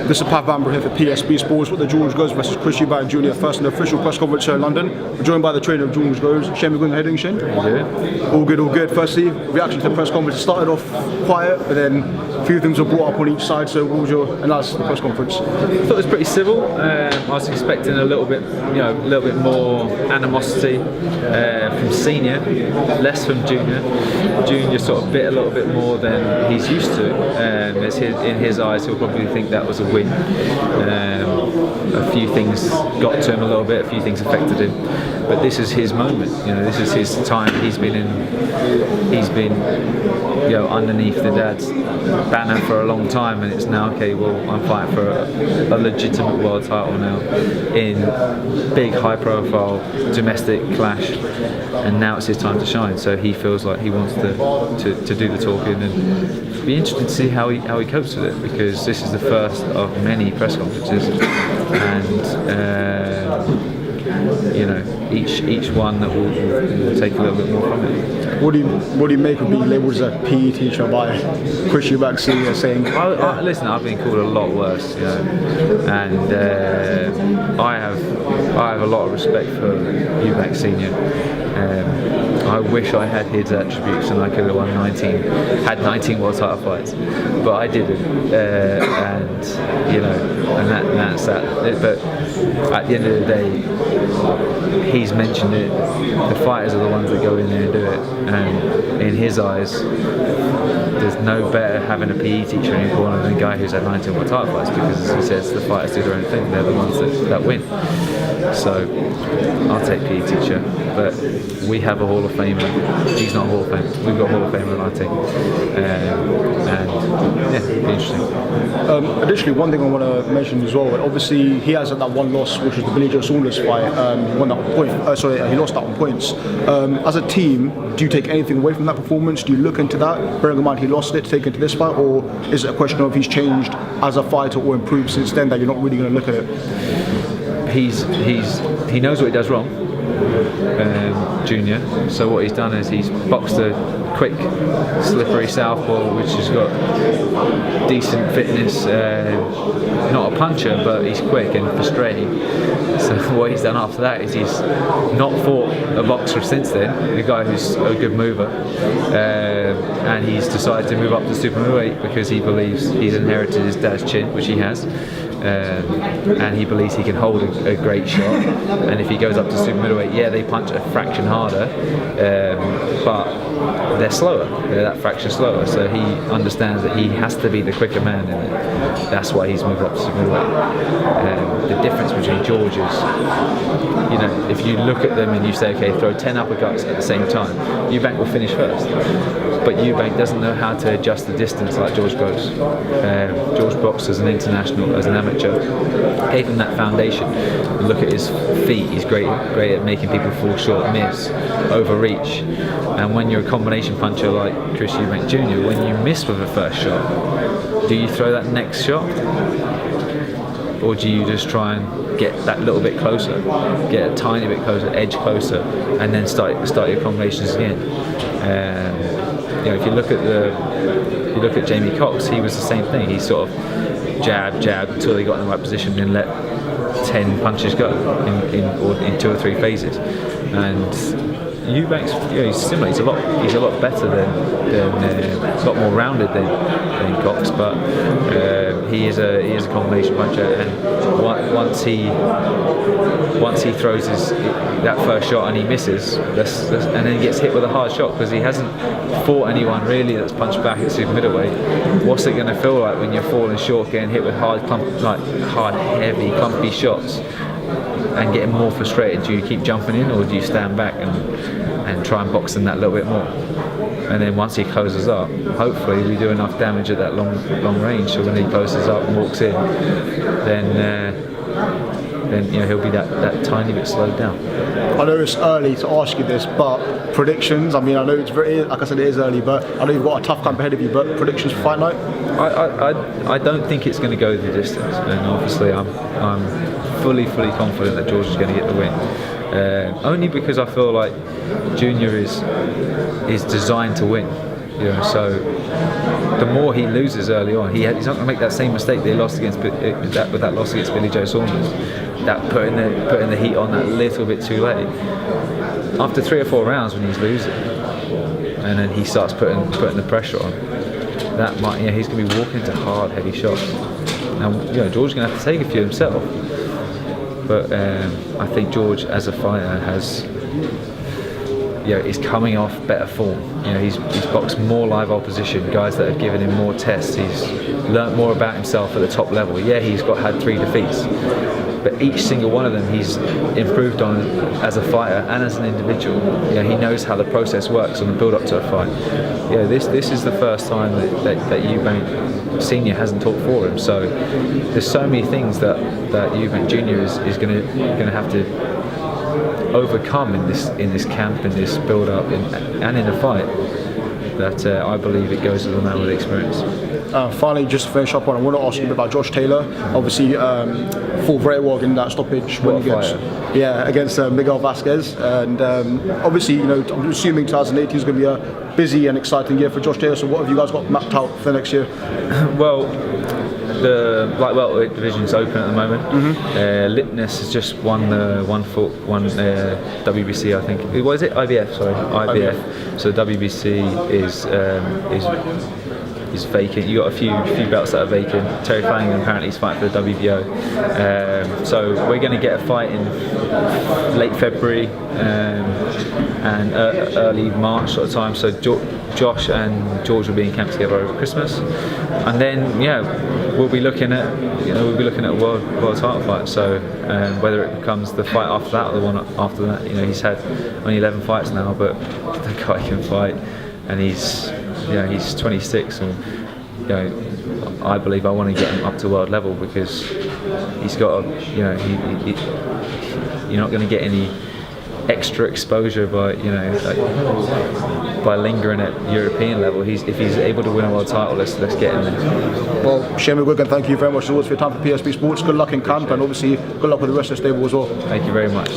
This is pavbhambra here for PSB Sports with the George Goes versus Chris Eubank Jr. First in the official press conference here in London. We're joined by the trainer of George Goes, Mcguigan. How are you doing, Shane? All good, all good. Firstly, reaction to the press conference. It started off quiet, but then a few things were brought up on each side. So what was your analysis of the press conference? I thought it was pretty civil. I was expecting a little bit, a little bit more animosity from senior, less from junior. Junior sort of bit a little bit more than he's used to. In his eyes, he'll probably think that was a win. A few things got to him a little bit, a few things affected him, but this is his moment. This is his time. He's been underneath the dad's banner for a long time, and it's now okay. Well, I'm fighting for a legitimate world title now in big, high-profile domestic clash, and now it's his time to shine. So he feels like he wants to do the talking, and it'll be interesting to see how he copes with it, because this is the first of many press conferences, and each one that will take a little bit more from it. What do you make of being labelled as a PE teacher by Chris Eubank Senior, saying? Listen, I've been called a lot worse, and I have a lot of respect for Eubank Senior. I wish I had his attributes and I could have won 19 world title fights, but I didn't, and that's that. But at the end of the day, he's mentioned it. The fighters are the ones that go in there and do it, and in his eyes, there's no better having a PE teacher in your corner than a guy who's had 19 world title fights, because, as he says, the fighters do their own thing. They're the ones that win. So I'll take PE teacher, but we have a Hall of Famer. He's not a Hall of Famer. We've got a Hall of Famer on our team, and it'll be interesting. Additionally, one thing I want to mention as well. Obviously, he has that one loss, which was the Billy Joe Saunders fight. He won that on point. He lost that on points. As a team, do you take anything away from that performance? Do you look into that, bearing in mind he lost it to take into this fight, or is it a question of he's changed as a fighter or improved since then that you're not really going to look at it? He knows what he does wrong, Junior. So what he's done is he's boxed a quick, slippery southpaw, which has got decent fitness. Not a puncher, but he's quick and frustrating. So what he's done after that is he's not fought a boxer since then, a guy who's a good mover, and he's decided to move up to super middleweight because he believes he's inherited his dad's chin, which he has. And he believes he can hold a great shot, and if he goes up to super middleweight, they punch a fraction harder, but they're slower, they're that fraction slower, so he understands that he has to be the quicker man in it. That's why he's moved up to super middleweight. The difference between George is, if you look at them and you say, okay, throw 10 uppercuts at the same time, Eubank will finish first, but Eubank doesn't know how to adjust the distance like George goes. George boxed as an international, as an amateur, gave him that foundation. Look at his feet, he's great at making people fall short, miss, overreach, and when you're a combination puncher like Chris Eubank Jr., when you miss with a first shot, do you throw that next shot, or do you just try and get that little bit closer, get a tiny bit closer, edge closer, and then start your combinations again? If you look at Jamie Cox, he was the same thing. He sort of jab until he got in the right position, and let 10 punches go in 2 or 3 phases. And Eubank's he's similar. He's a lot better than a lot more rounded than Cox, but he is a combination puncher. And once he throws that first shot and he misses, and then he gets hit with a hard shot, because he hasn't fought anyone really that's punched back at super middleweight. What's it going to feel like when you're falling short, getting hit with hard, heavy, clumpy shots, and getting more frustrated? Do you keep jumping in, or do you stand back and try and box in that little bit more? And then once he closes up, hopefully we do enough damage at that long range, so when he closes up and walks in, then he'll be that tiny bit slowed down. I know it's early to ask you this, but predictions. I mean, I know it's like I said, it is early, but I know you've got a tough camp ahead of you. But predictions for fight night? I don't think it's going to go the distance, and obviously I'm fully confident that George is going to get the win. Only because I feel like Junior is designed to win. So the more he loses early on, he's not going to make that same mistake they lost against with that loss against Billy Joe Saunders. That putting the heat on that little bit too late. After 3 or 4 rounds when he's losing, and then he starts putting the pressure on, that might he's going to be walking into hard, heavy shots. Now George's going to have to take a few himself, but I think George as a fighter is coming off better form. He's boxed more live opposition, guys that have given him more tests. He's learnt more about himself at the top level. Yeah, he's had 3 defeats, but each single one of them he's improved on as a fighter and as an individual. He knows how the process works on the build-up to a fight. This is the first time that Eubank Senior hasn't taught for him. So there's so many things that Eubank Junior is going to have to overcome in this camp, in this build-up, and in a fight, that I believe it goes with a man with experience. Finally, just to finish up on, I want to ask you a bit about Josh Taylor. Obviously, fought very well in that stoppage against Miguel Vasquez, and obviously, I'm assuming 2018 is going to be a busy and exciting year for Josh Taylor. So, what have you guys got mapped out for next year? Well, the light welterweight division is open at the moment. Lipness has just won the WBC, I think. What is it? IBF, sorry. IBF. So the WBC is vacant. You got a few belts that are vacant. Terry Flanagan apparently is fighting for the WBO. So we're going to get a fight in late February and early March sort of time. So Josh and George will be in camp together over Christmas, and then we'll be looking at a world title fight. So whether it becomes the fight after that or the one after that, he's had only 11 fights now, but the guy can fight, and he's 26, and I believe I want to get him up to world level, because he's got you're not going to get any extra exposure by lingering at European level. If he's able to win a world title, let's get him there. Well, Shane Mcguigan, thank you very much as always for your time for PSB Sports. Good luck in camp, and obviously good luck with the rest of the stable as well. Thank you very much.